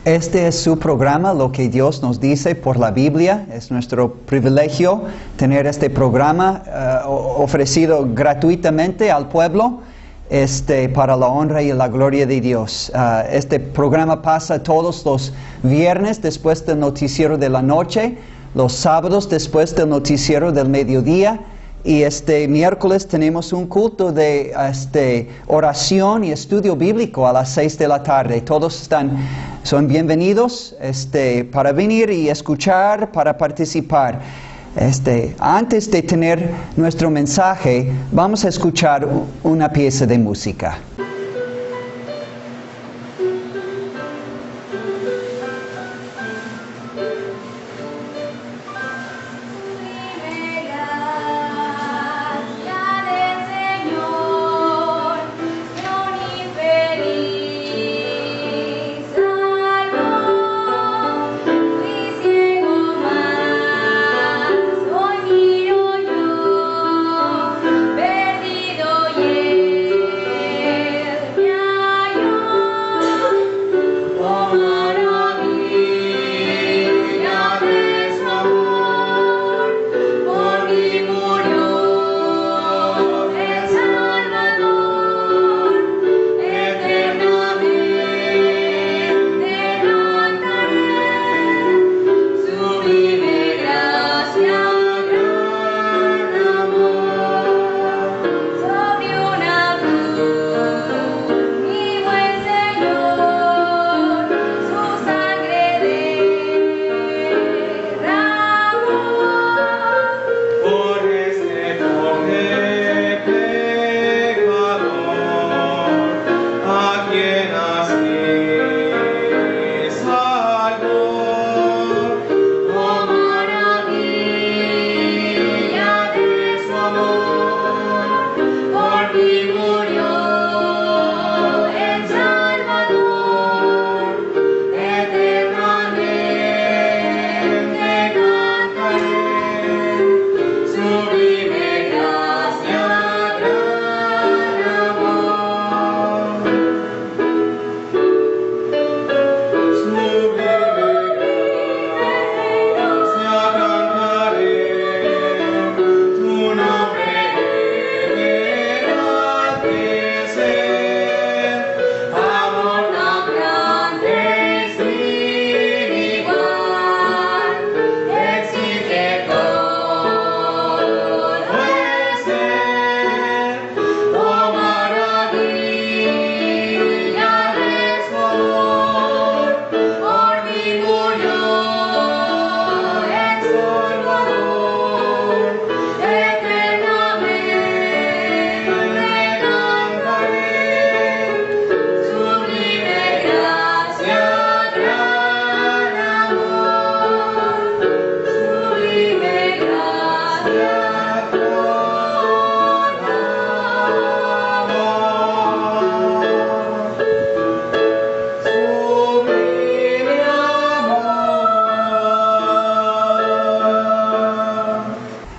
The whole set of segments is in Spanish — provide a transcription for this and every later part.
Este es su programa, Lo que Dios nos dice por la Biblia. Es nuestro privilegio tener este programa ofrecido gratuitamente al pueblo para la honra y la gloria de Dios. Este programa pasa todos los viernes después del noticiero de la noche, los sábados después del noticiero del mediodía. Y este miércoles tenemos un culto de oración y estudio bíblico a las 6 de la tarde. Todos son bienvenidos para venir y escuchar, para participar. Antes de tener nuestro mensaje, vamos a escuchar una pieza de música.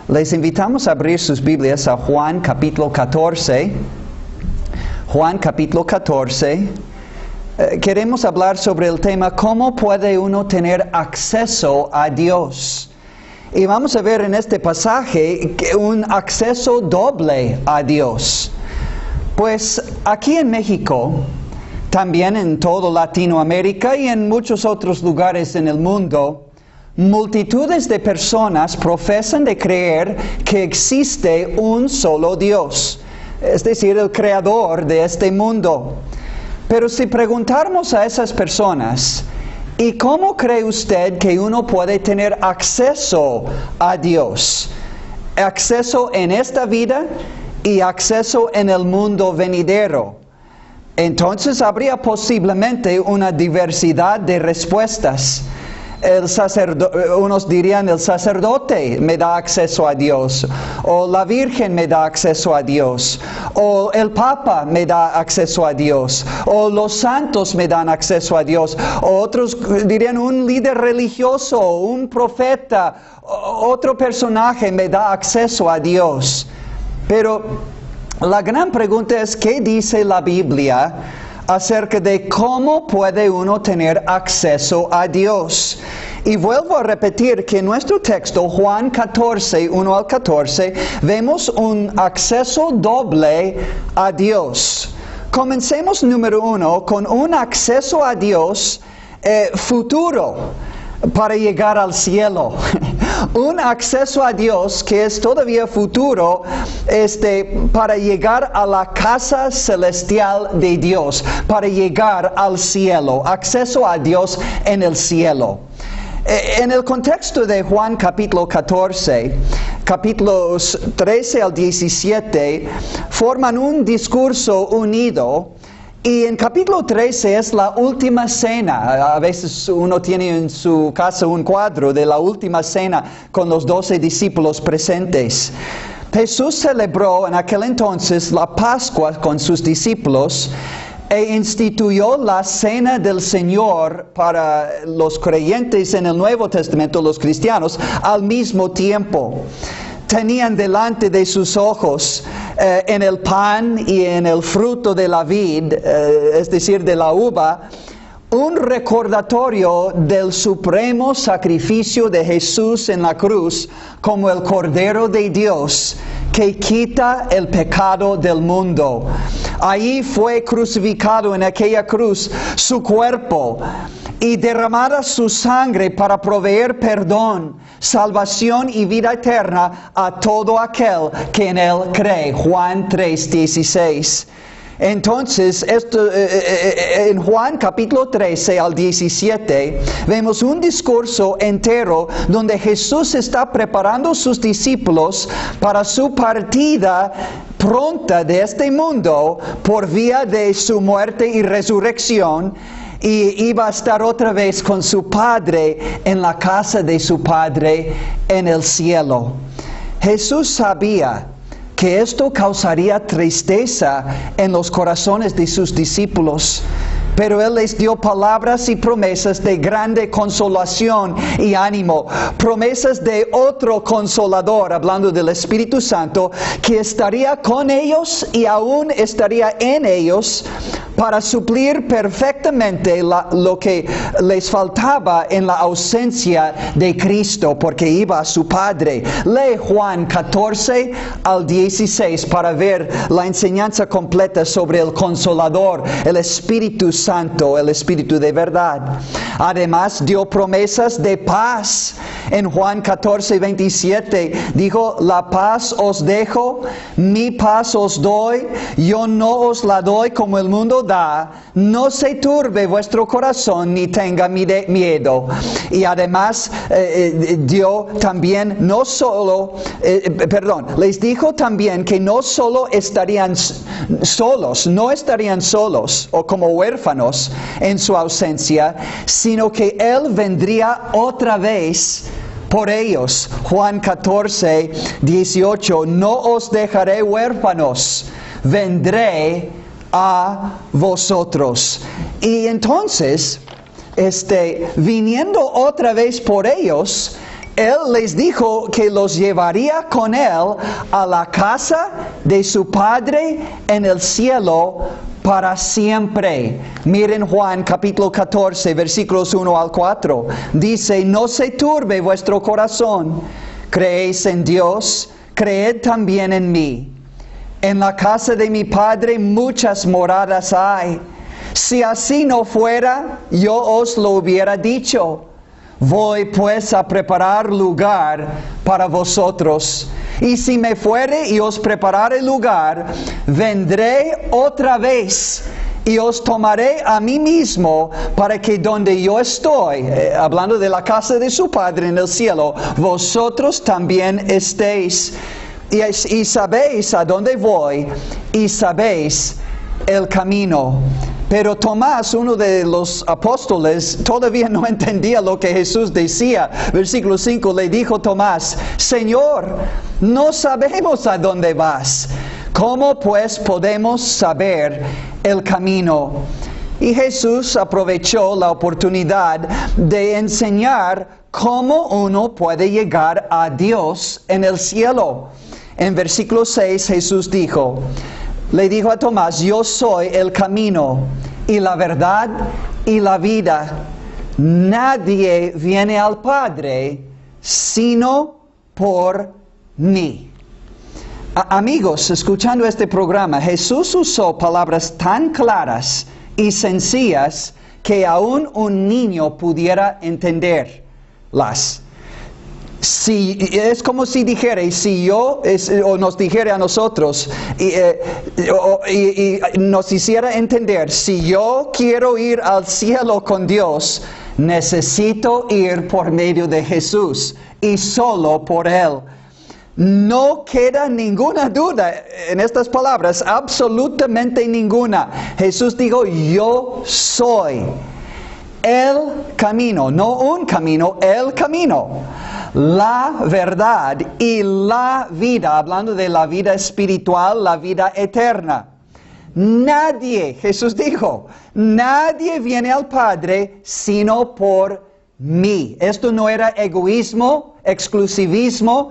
Les invitamos a abrir sus Biblias a Juan capítulo 14. Juan capítulo 14. Queremos hablar sobre el tema ¿Cómo puede uno tener acceso a Dios? Y vamos a ver en este pasaje un acceso doble a Dios. Pues aquí en México, también en toda Latinoamérica y en muchos otros lugares en el mundo, multitudes de personas profesan de creer que existe un solo Dios, es decir, el creador de este mundo. Pero si preguntáramos a esas personas, ¿y cómo cree usted que uno puede tener acceso a Dios? Acceso en esta vida y acceso en el mundo venidero. Entonces habría posiblemente una diversidad de respuestas. Unos dirían el sacerdote me da acceso a Dios, o la Virgen me da acceso a Dios, o el Papa me da acceso a Dios, o los santos me dan acceso a Dios, o otros dirían un líder religioso, un profeta, otro personaje me da acceso a Dios. Pero la gran pregunta es, ¿qué dice la Biblia acerca de cómo puede uno tener acceso a Dios. Y vuelvo a repetir que en nuestro texto, Juan 14, 1 al 14, vemos un acceso doble a Dios. Comencemos número 1 con un acceso a Dios futuro para llegar al cielo. Un acceso a Dios que es todavía futuro para llegar a la Casa Celestial de Dios, para llegar al cielo, acceso a Dios en el cielo. En el contexto de Juan capítulo 14, capítulos 13 al 17, forman un discurso unido. Y en capítulo 13 es la última cena. A veces uno tiene en su casa un cuadro de la última cena con los 12 discípulos presentes. Jesús celebró en aquel entonces la Pascua con sus discípulos e instituyó la cena del Señor para los creyentes en el Nuevo Testamento, los cristianos, al mismo tiempo. Tenían delante de sus ojos en el pan y en el fruto de la vid, es decir, de la uva, un recordatorio del supremo sacrificio de Jesús en la cruz como el Cordero de Dios que quita el pecado del mundo. Allí fue crucificado en aquella cruz su cuerpo y derramada su sangre para proveer perdón, salvación y vida eterna a todo aquel que en él cree. Juan 3:16. Entonces, en Juan capítulo 13 al 17, vemos un discurso entero donde Jesús está preparando a sus discípulos para su partida pronta de este mundo por vía de su muerte y resurrección. Y iba a estar otra vez con su Padre en la casa de su Padre en el cielo. Jesús sabía que esto causaría tristeza en los corazones de sus discípulos, pero Él les dio palabras y promesas de grande consolación y ánimo, promesas de otro consolador, hablando del Espíritu Santo, que estaría con ellos y aún estaría en ellos para suplir perfectamente lo que les faltaba en la ausencia de Cristo, porque iba a su Padre. Lee Juan 14 al 16 para ver la enseñanza completa sobre el Consolador, el Espíritu Santo, el Espíritu de verdad. Además dio promesas de paz. En Juan 14, 27 dijo: la paz os dejo, mi paz os doy, yo no os la doy como el mundo da, no se turbe vuestro corazón ni tenga miedo. Y además dio también les dijo también que no solo estarían solos o como huérfanos en su ausencia, sino que Él vendría otra vez por ellos. Juan 14, 18, no os dejaré huérfanos, vendré a vosotros. Y entonces, viniendo otra vez por ellos, Él les dijo que los llevaría con Él a la casa de su Padre en el cielo para siempre. Miren Juan capítulo 14, versículos 1 al 4. Dice: no se turbe vuestro corazón. Creéis en Dios, creed también en mí. En la casa de mi Padre muchas moradas hay. Si así no fuera, yo os lo hubiera dicho. Voy pues a preparar lugar para vosotros. Y si me fuere y os preparare lugar, vendré otra vez y os tomaré a mí mismo, para que donde yo estoy, hablando de la casa de su Padre en el cielo, vosotros también estéis. Y sabéis a dónde voy, y sabéis el camino. Pero Tomás, uno de los apóstoles, todavía no entendía lo que Jesús decía. Versículo 5, le dijo Tomás: Señor, no sabemos a dónde vas. ¿Cómo pues podemos saber el camino? Y Jesús aprovechó la oportunidad de enseñar cómo uno puede llegar a Dios en el cielo. En versículo 6 Jesús le dijo a Tomás: yo soy el camino y la verdad y la vida. Nadie viene al Padre sino por mí. Amigos, escuchando este programa, Jesús usó palabras tan claras y sencillas que aún un niño pudiera entenderlas. Si, es como si dijera, o nos dijera a nosotros, y nos hiciera entender, si yo quiero ir al cielo con Dios, necesito ir por medio de Jesús y solo por Él. No queda ninguna duda en estas palabras, absolutamente ninguna. Jesús dijo, yo soy el camino, no un camino, el camino, la verdad y la vida, hablando de la vida espiritual, la vida eterna. Nadie, Jesús dijo, nadie viene al Padre sino por mí. Esto no era egoísmo, exclusivismo,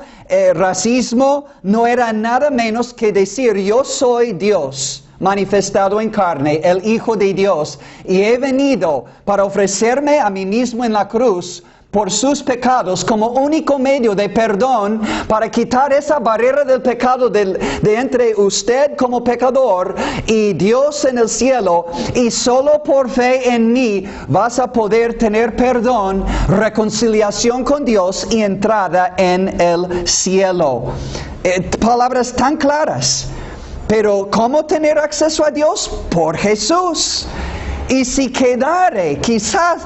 racismo, no era nada menos que decir, yo soy Dios manifestado en carne, el Hijo de Dios, y he venido para ofrecerme a mí mismo en la cruz por sus pecados como único medio de perdón para quitar esa barrera del pecado de entre usted como pecador y Dios en el cielo, y solo por fe en mí vas a poder tener perdón, reconciliación con Dios y entrada en el cielo. Palabras tan claras. Pero ¿cómo tener acceso a Dios? Por Jesús. Y si quedare quizás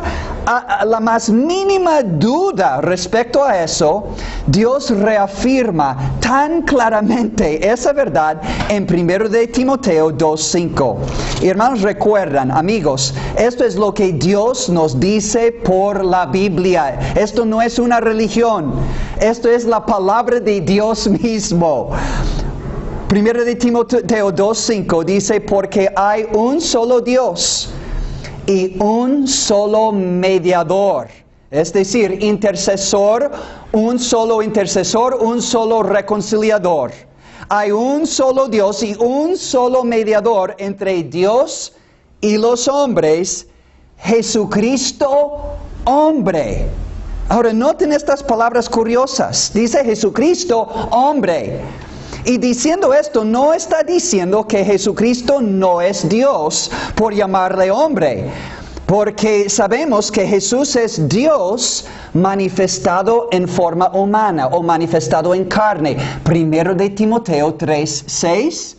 a la más mínima duda respecto a eso, Dios reafirma tan claramente esa verdad en 1 de Timoteo 2:5. Y hermanos, recuerdan, amigos, esto es lo que Dios nos dice por la Biblia. Esto no es una religión, esto es la palabra de Dios mismo. 1 de Timoteo 2:5 dice, porque hay un solo Dios y un solo mediador, es decir, intercesor, un solo reconciliador. Hay un solo Dios y un solo mediador entre Dios y los hombres, Jesucristo Hombre. Ahora noten estas palabras curiosas. Dice Jesucristo Hombre. Y diciendo esto, no está diciendo que Jesucristo no es Dios por llamarle hombre, porque sabemos que Jesús es Dios manifestado en forma humana o manifestado en carne. 1 de Timoteo 3:6.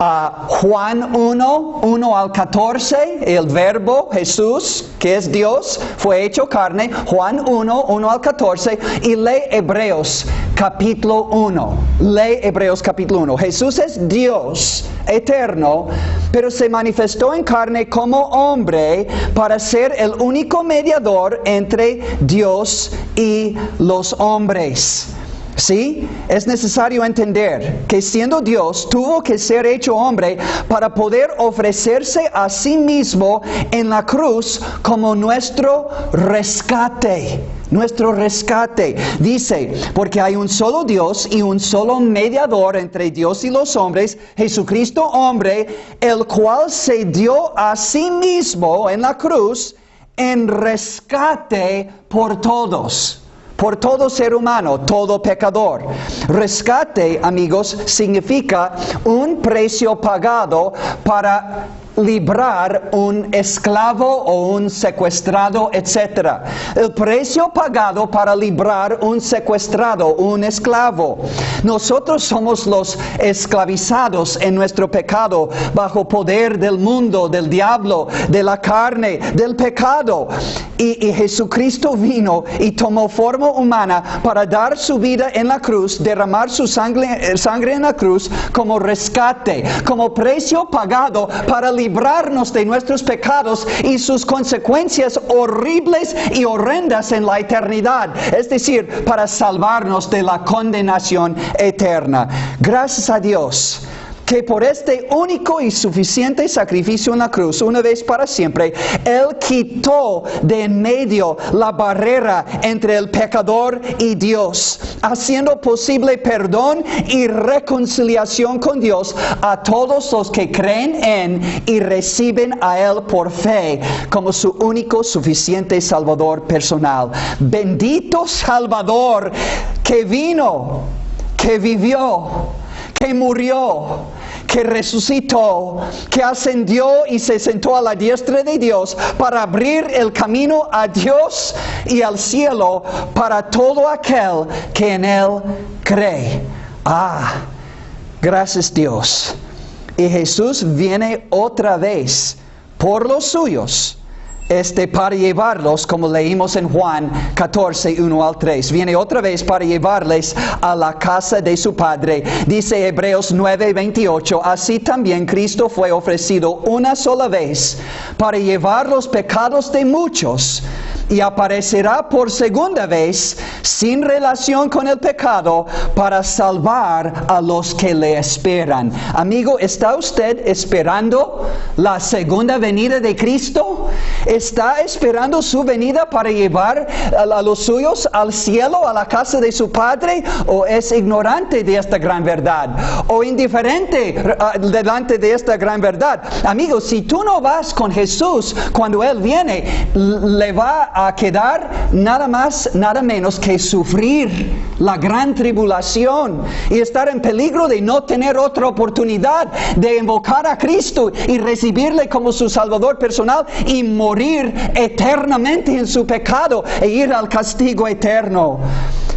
Juan 1 al 14, el verbo Jesús, que es Dios, fue hecho carne. Juan 1 al 14, y lee Hebreos capítulo 1. Lee Hebreos capítulo 1. Jesús es Dios eterno, pero se manifestó en carne como hombre para ser el único mediador entre Dios y los hombres. ¿Sí? Es necesario entender que siendo Dios tuvo que ser hecho hombre para poder ofrecerse a sí mismo en la cruz como nuestro rescate. Nuestro rescate. Dice, porque hay un solo Dios y un solo mediador entre Dios y los hombres, Jesucristo hombre, el cual se dio a sí mismo en la cruz en rescate por todos. Por todo ser humano, todo pecador. Rescate, amigos, significa un precio pagado para librar un esclavo o un secuestrado, etc. El precio pagado para librar un secuestrado, un esclavo. Nosotros somos los esclavizados en nuestro pecado, bajo poder del mundo, del diablo, de la carne, del pecado. Y Jesucristo vino y tomó forma humana para dar su vida en la cruz, derramar su sangre en la cruz como rescate, como precio pagado para librarnos de nuestros pecados y sus consecuencias horribles y horrendas en la eternidad, es decir, para salvarnos de la condenación eterna. Gracias a Dios que por este único y suficiente sacrificio en la cruz, una vez para siempre, Él quitó de en medio la barrera entre el pecador y Dios, haciendo posible perdón y reconciliación con Dios a todos los que creen en y reciben a Él por fe como su único suficiente Salvador personal. Bendito Salvador que vino, que vivió, que murió, que resucitó, que ascendió y se sentó a la diestra de Dios para abrir el camino a Dios y al cielo para todo aquel que en Él cree. Gracias Dios. Y Jesús viene otra vez por los suyos. Para llevarlos, como leímos en Juan 14, 1 al 3. Viene otra vez para llevarles a la casa de su Padre. Dice Hebreos 9, 28. Así también Cristo fue ofrecido una sola vez para llevar los pecados de muchos. Y aparecerá por segunda vez sin relación con el pecado para salvar a los que le esperan. Amigo, ¿está usted esperando la segunda venida de Cristo? ¿Está esperando su venida para llevar a los suyos al cielo, a la casa de su Padre? ¿O es ignorante de esta gran verdad? ¿O indiferente delante de esta gran verdad? Amigo, si tú no vas con Jesús cuando Él viene, le va a quedar nada más, nada menos que sufrir la gran tribulación y estar en peligro de no tener otra oportunidad de invocar a Cristo y recibirle como su Salvador personal y morir eternamente en su pecado e ir al castigo eterno.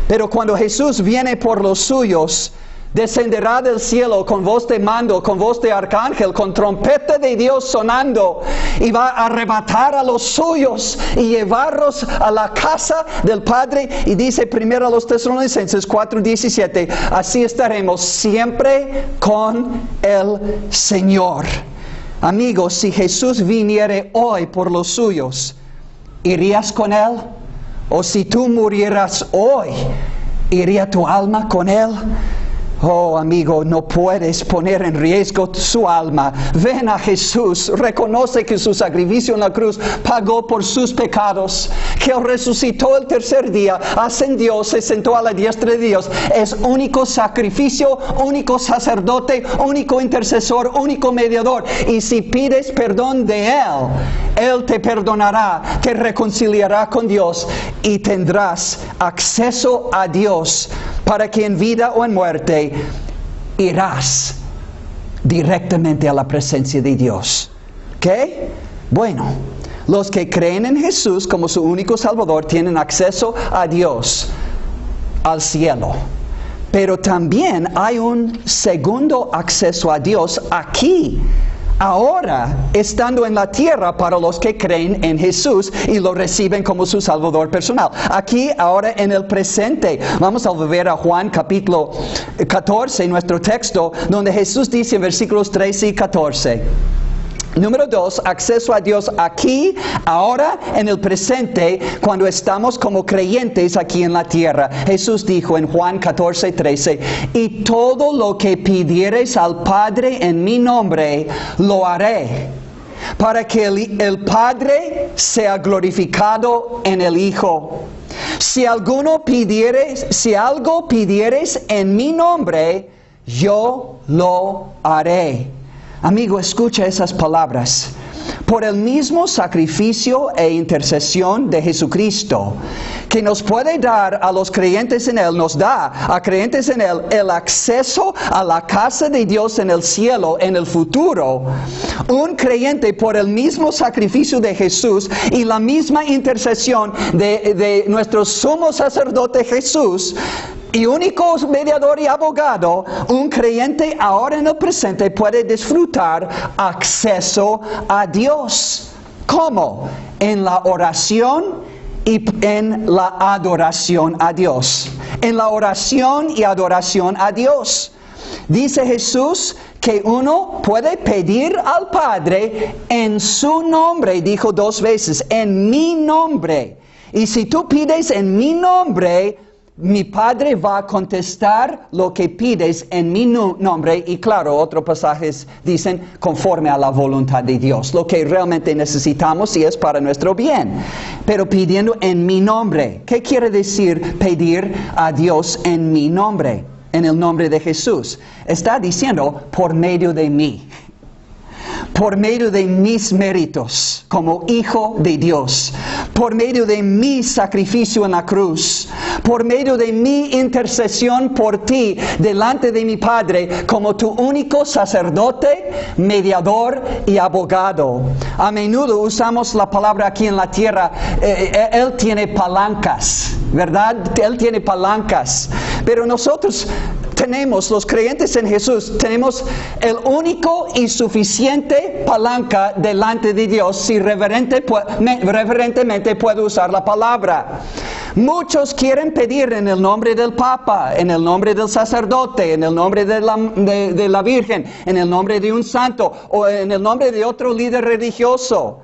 Pero cuando Jesús viene por los suyos, descenderá del cielo con voz de mando, con voz de arcángel, con trompeta de Dios sonando, y va a arrebatar a los suyos y llevarlos a la casa del Padre. Y dice primero a los Tesalonicenses 4:17, así estaremos siempre con el Señor. Amigos, si Jesús viniere hoy por los suyos, ¿irías con Él? O si tú murieras hoy, ¿iría tu alma con Él? Oh, amigo, no puedes poner en riesgo su alma. Ven a Jesús, reconoce que su sacrificio en la cruz pagó por sus pecados, que Él resucitó el tercer día, ascendió, se sentó a la diestra de Dios. Es único sacrificio, único sacerdote, único intercesor, único mediador. Y si pides perdón de Él, Él te perdonará, te reconciliará con Dios y tendrás acceso a Dios para que en vida o en muerte irás directamente a la presencia de Dios. ¿Ok? Bueno, los que creen en Jesús como su único Salvador tienen acceso a Dios, al cielo. Pero también hay un segundo acceso a Dios aquí, ahora, estando en la tierra, para los que creen en Jesús y lo reciben como su Salvador personal. Aquí, ahora, en el presente. Vamos a volver a Juan capítulo 14, nuestro texto, donde Jesús dice en versículos 13 y 14. Número 2, acceso a Dios aquí, ahora, en el presente, cuando estamos como creyentes aquí en la tierra. Jesús dijo en Juan 14, 13, y todo lo que pidiereis al Padre en mi nombre, lo haré, para que el Padre sea glorificado en el Hijo. Si algo pidiereis en mi nombre, yo lo haré. Amigo, escucha esas palabras. Por el mismo sacrificio e intercesión de Jesucristo, que nos puede dar a los creyentes en Él, nos da a creyentes en Él el acceso a la casa de Dios en el cielo, en el futuro. Un creyente, por el mismo sacrificio de Jesús y la misma intercesión de nuestro sumo sacerdote Jesús, y único mediador y abogado, un creyente ahora en el presente puede disfrutar acceso a Dios. ¿Cómo? En la oración y en la adoración a Dios. En la oración y adoración a Dios. Dice Jesús que uno puede pedir al Padre en su nombre. Dijo 2 veces, en mi nombre. Y si tú pides en mi nombre, mi Padre va a contestar lo que pides en mi nombre. Y claro, otros pasajes dicen conforme a la voluntad de Dios. Lo que realmente necesitamos y es para nuestro bien. Pero pidiendo en mi nombre. ¿Qué quiere decir pedir a Dios en mi nombre? En el nombre de Jesús. Está diciendo por medio de mí. Por medio de mis méritos como hijo de Dios, por medio de mi sacrificio en la cruz, por medio de mi intercesión por ti delante de mi Padre como tu único sacerdote, mediador y abogado. A menudo usamos la palabra aquí en la tierra, Él tiene palancas, ¿verdad? Él tiene palancas, pero nosotros tenemos, los creyentes en Jesús, tenemos el único y suficiente palanca delante de Dios si reverentemente puedo usar la palabra. Muchos quieren pedir en el nombre del Papa, en el nombre del sacerdote, en el nombre de la Virgen, en el nombre de un santo o en el nombre de otro líder religioso.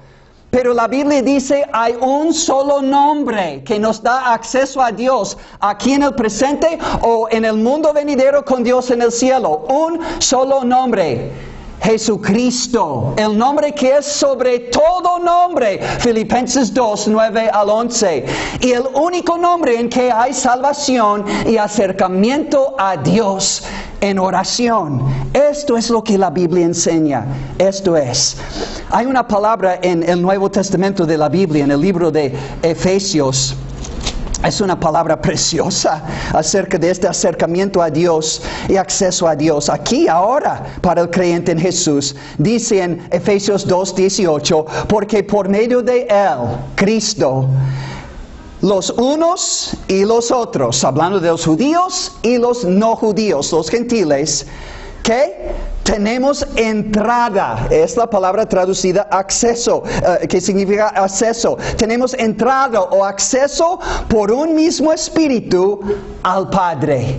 Pero la Biblia dice, hay un solo nombre que nos da acceso a Dios aquí en el presente o en el mundo venidero con Dios en el cielo. Un solo nombre, Jesucristo, el nombre que es sobre todo nombre, Filipenses 2, 9 al 11. Y el único nombre en que hay salvación y acercamiento a Dios en oración. Esto es lo que la Biblia enseña. Esto es. Hay una palabra en el Nuevo Testamento de la Biblia, en el libro de Efesios. Es una palabra preciosa acerca de este acercamiento a Dios y acceso a Dios. Aquí, ahora, para el creyente en Jesús, dice en Efesios 2:18, porque por medio de Él, Cristo, los unos y los otros, hablando de los judíos y los no judíos, los gentiles, ¿qué? Tenemos entrada, es la palabra traducida acceso, que significa acceso. Tenemos entrada o acceso por un mismo espíritu al Padre.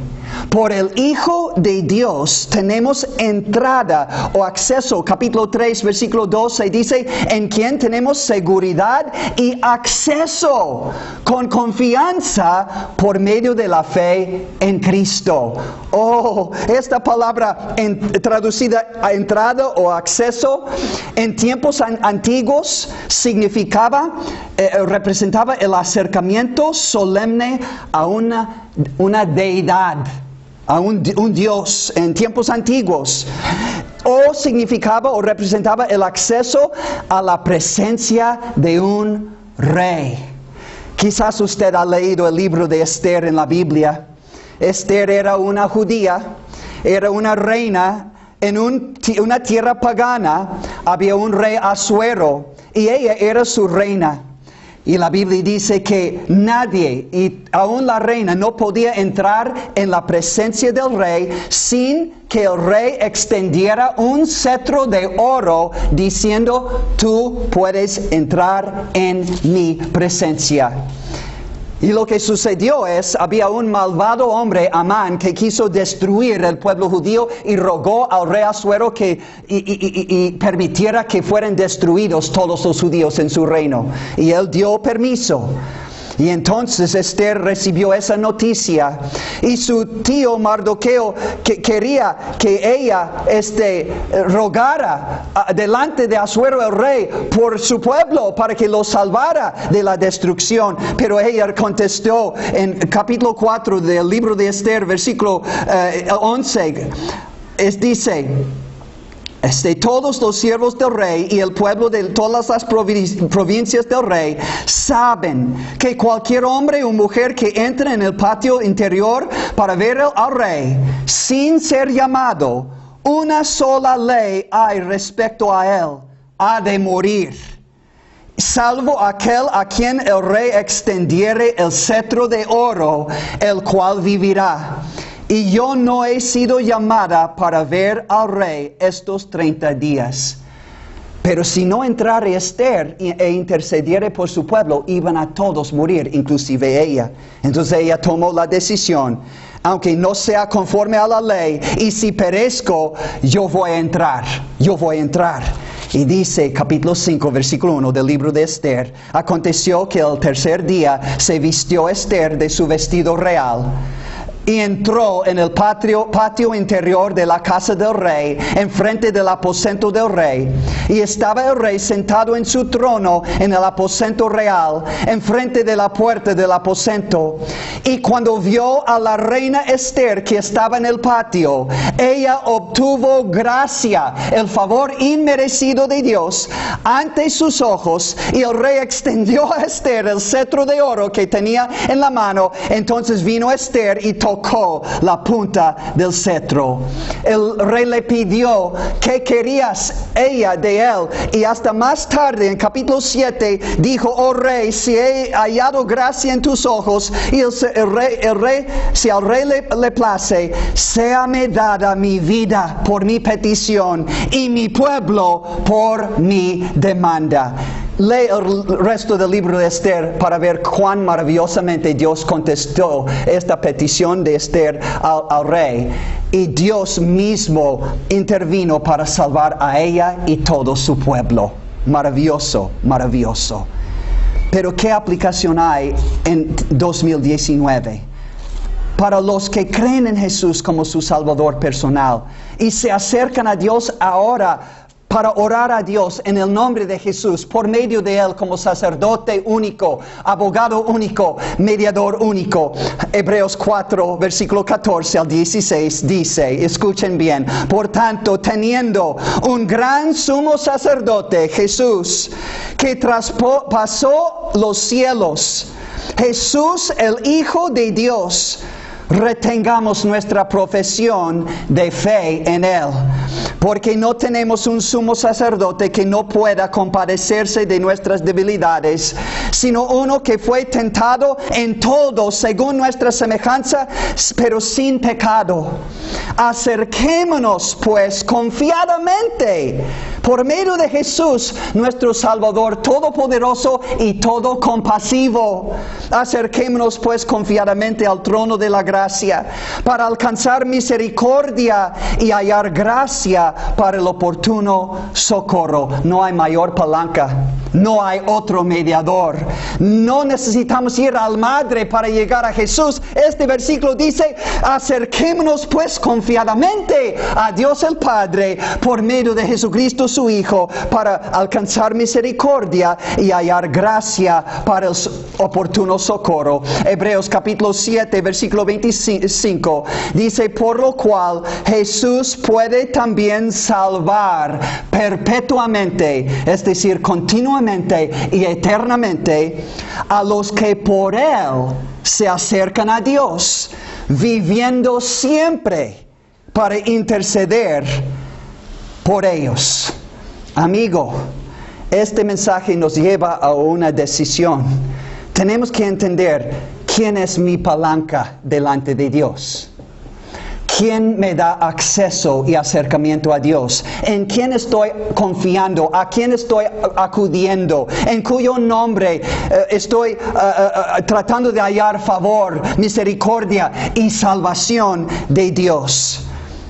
Por el Hijo de Dios tenemos entrada o acceso. Capítulo 3, versículo 12 dice, en quien tenemos seguridad y acceso con confianza por medio de la fe en Cristo. Oh, esta palabra traducida a entrada o acceso en tiempos antiguos significaba, representaba el acercamiento solemne a una deidad, a un Dios en tiempos antiguos, o significaba o representaba el acceso a la presencia de un rey. Quizás usted ha leído el libro de Esther en la Biblia. Esther era una judía, era una reina en una tierra pagana. Había un rey Asuero y ella era su reina. Y la Biblia dice que nadie, y aún la reina, no podía entrar en la presencia del rey sin que el rey extendiera un cetro de oro diciendo, tú puedes entrar en mi presencia. Y lo que sucedió es, había un malvado hombre, Amán, que quiso destruir el pueblo judío y rogó al rey Asuero que permitiera que fueran destruidos todos los judíos en su reino. Y él dio permiso. Y entonces Esther recibió esa noticia y su tío Mardoqueo quería que ella rogara delante de Asuero el rey por su pueblo para que lo salvara de la destrucción. Pero ella contestó en capítulo 4 del libro de Esther, versículo 11, dice, todos los siervos del rey y el pueblo de todas las provincias del rey saben que cualquier hombre o mujer que entre en el patio interior para ver al rey sin ser llamado, una sola ley hay respecto a él: ha de morir, salvo aquel a quien el rey extendiere el cetro de oro, el cual vivirá. Y yo no he sido llamada para ver al rey estos 30 días. Pero si no entrara Esther e intercediera por su pueblo, iban a todos morir, inclusive ella. Entonces ella tomó la decisión, aunque no sea conforme a la ley, y si perezco, yo voy a entrar. Y dice, capítulo 5, versículo 1 del libro de Esther: aconteció que el tercer día se vistió Esther de su vestido real y entró en el patio interior de la casa del rey, enfrente del aposento del rey. Y estaba el rey sentado en su trono en el aposento real, enfrente de la puerta del aposento. Y cuando vio a la reina Esther que estaba en el patio, ella obtuvo gracia, el favor inmerecido de Dios, ante sus ojos. Y el rey extendió a Esther el cetro de oro que tenía en la mano. Entonces vino Esther y tocó la punta del cetro. El rey le pidió qué querías ella de él, y hasta más tarde en capítulo 7 dijo: oh rey, si he hallado gracia en tus ojos, y si al rey le place, séame dada mi vida por mi petición y mi pueblo por mi demanda. Lee el resto del libro de Esther para ver cuán maravillosamente Dios contestó esta petición de Esther al rey. Y Dios mismo intervino para salvar a ella y todo su pueblo. Maravilloso, maravilloso. Pero ¿qué aplicación hay en 2019? Para los que creen en Jesús como su Salvador personal y se acercan a Dios ahora para orar a Dios en el nombre de Jesús, por medio de Él como sacerdote único, abogado único, mediador único. Hebreos 4, versículo 14 al 16 dice, escuchen bien: por tanto, teniendo un gran sumo sacerdote, Jesús, que traspasó los cielos, Jesús, el Hijo de Dios, retengamos nuestra profesión de fe en Él, porque no tenemos un sumo sacerdote que no pueda compadecerse de nuestras debilidades, sino uno que fue tentado en todo según nuestra semejanza, pero sin pecado. Acerquémonos pues confiadamente por medio de Jesús, nuestro Salvador todopoderoso y todo compasivo. Acerquémonos pues confiadamente al trono de la gracia, para alcanzar misericordia y hallar gracia para el oportuno socorro. No hay mayor palanca, no hay otro mediador. No necesitamos ir al Madre para llegar a Jesús. Este versículo dice: acerquémonos pues confiadamente a Dios el Padre por medio de Jesucristo su Hijo, para alcanzar misericordia y hallar gracia para el oportuno socorro. Hebreos capítulo 7 versículo 25 dice: por lo cual Jesús puede también salvar perpetuamente, es decir, continuamente y eternamente, a los que por Él se acercan a Dios, viviendo siempre para interceder por ellos. Amigo, este mensaje nos lleva a una decisión. Tenemos que entender quién es mi palanca delante de Dios. ¿Quién me da acceso y acercamiento a Dios? ¿En quién estoy confiando? ¿A quién estoy acudiendo? ¿En cuyo nombre estoy tratando de hallar favor, misericordia y salvación de Dios?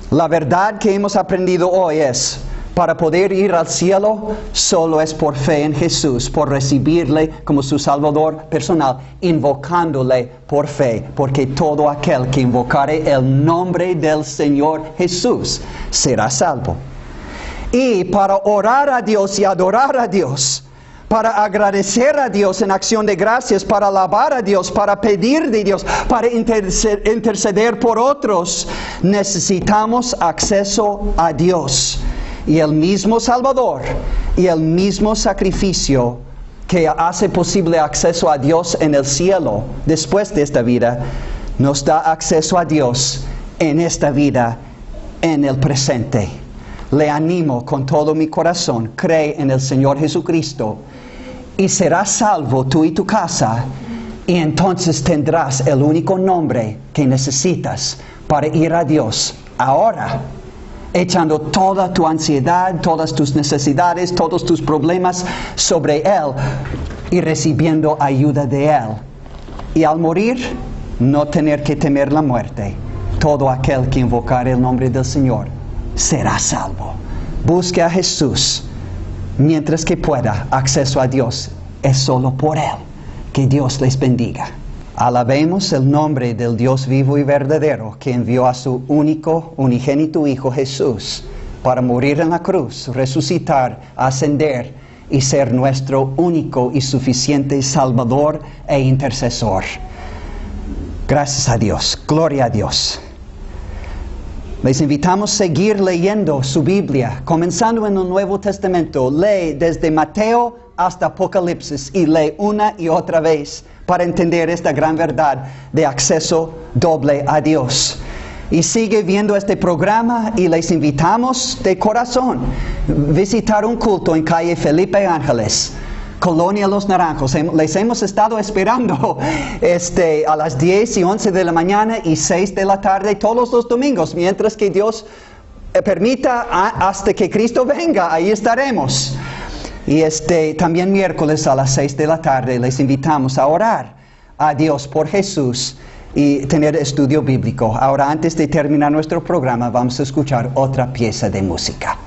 La verdad que hemos aprendido hoy es: para poder ir al cielo, solo es por fe en Jesús, por recibirle como su Salvador personal, invocándole por fe, porque todo aquel que invocare el nombre del Señor Jesús será salvo. Y para orar a Dios y adorar a Dios, para agradecer a Dios en acción de gracias, para alabar a Dios, para pedir de Dios, para interceder por otros, necesitamos acceso a Dios. Y el mismo Salvador y el mismo sacrificio que hace posible acceso a Dios en el cielo después de esta vida, nos da acceso a Dios en esta vida, en el presente. Le animo con todo mi corazón: cree en el Señor Jesucristo y serás salvo tú y tu casa, y entonces tendrás el único nombre que necesitas para ir a Dios ahora, echando toda tu ansiedad, todas tus necesidades, todos tus problemas sobre Él y recibiendo ayuda de Él. Y al morir, no tener que temer la muerte. Todo aquel que invocare el nombre del Señor será salvo. Busque a Jesús mientras que pueda, acceso a Dios es solo por Él. Que Dios les bendiga. Alabemos el nombre del Dios vivo y verdadero que envió a su unigénito Hijo Jesús para morir en la cruz, resucitar, ascender y ser nuestro único y suficiente Salvador e intercesor. Gracias a Dios, gloria a Dios. Les invitamos a seguir leyendo su Biblia, comenzando en el Nuevo Testamento. Lee desde Mateo hasta Apocalipsis y lee una y otra vez para entender esta gran verdad de acceso doble a Dios. Y sigue viendo este programa y les invitamos de corazón a visitar un culto en calle Felipe Ángeles, Colonia Los Naranjos. Les hemos estado esperando a las 10 y 11 de la mañana y 6 de la tarde todos los domingos, mientras que Dios permita hasta que Cristo venga, ahí estaremos. Y también miércoles a las 6 de la tarde les invitamos a orar a Dios por Jesús y tener estudio bíblico. Ahora, antes de terminar nuestro programa, vamos a escuchar otra pieza de música.